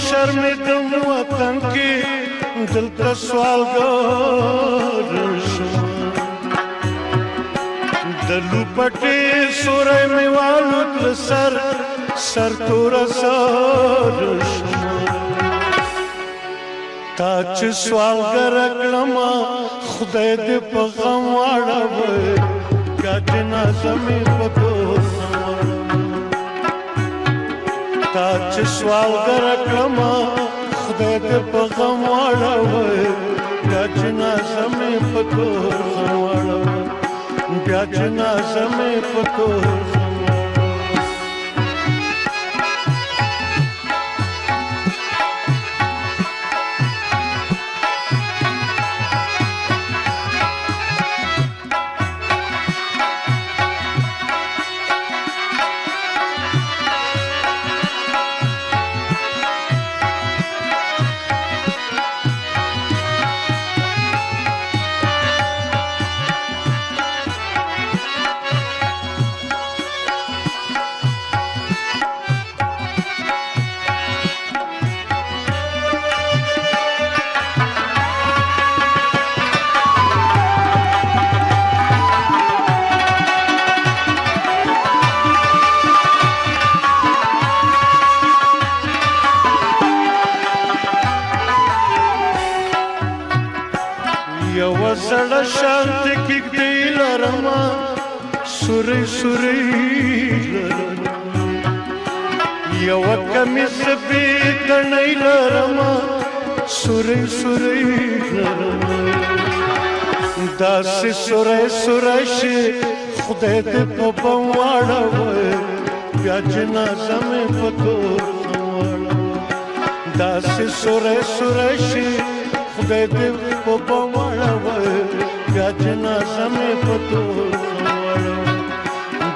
شرمېدم وطن کې دلته سوالګر شوم د لوپټې سوری مې والوت له سر توره سر شوم تا چې سوالګره کړمه خدای دې په غم واړوي بیا جنازه مې په کور تا چې سوالګره کړمه خدای دې په غم واړوي بیا جنازه مې په کور واړوي بیا جنازه مې په کور یو زړه شانت کېږدی لرمه سورۍ سورۍ لرمه یوه کمیس بې تڼۍ لرمه سورۍ سورۍ لرمه داسې سوری سوری شي خدای دې په بم واړوي بیا جنازه مې په کور واړوي داسې سوری سوری شي خدای دې په بم واړوي بیا جنازه مې په کور واړوي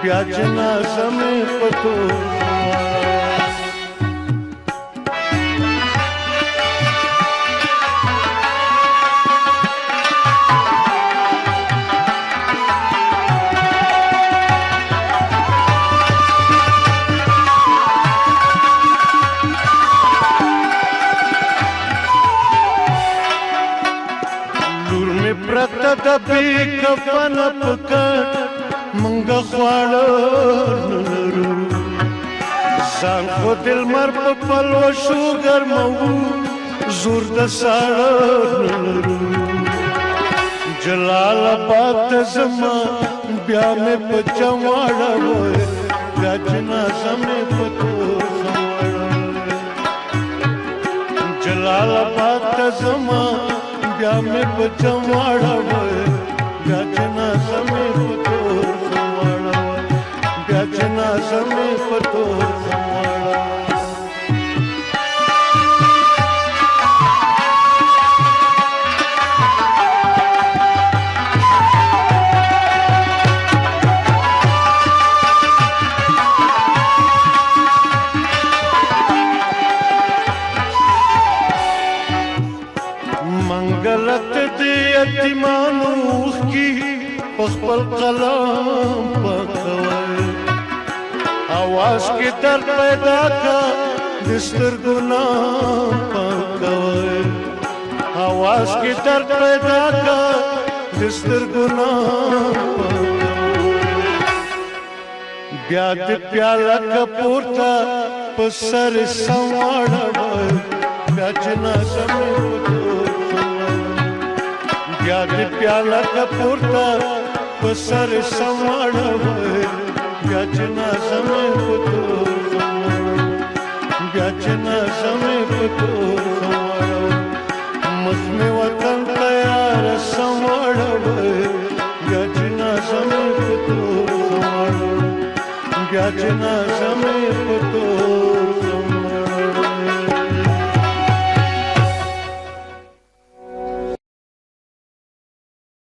بیا جنازه مې په کور پرته د بې کفنه په کټ مونږه خواړه نه لرو ځان خو د لمر په پلوشو ګرموو زور د ساړه نه لرو جلال آباد ته ځمه بیا مې په جم واړوي بیا جنازه مې په کور واړوي جلال آباد ته ځمه بیا مې په جم واړوي بیا جنازه مې په کور واړوي بیا جنازه مې په کور واړوي منګلت دې یتیمانو اوښکي په خپل قلم پاکوي اواز کې درد پیدا کا د سترګو نام پاکوي اواز کې درد پیدا کا د سترګو نام پاکوي بیا دې پیاله که پورته په سر سمواړوي بیا جنازه مې بیا دې پیاله که پورته په سر سمواړوي بیا جنازه مې په کور بیا جنازه مې په کور مخ مې وطن ته یاره سمواړوي بیا جنازه مې په کور بیا جنازه مې په کور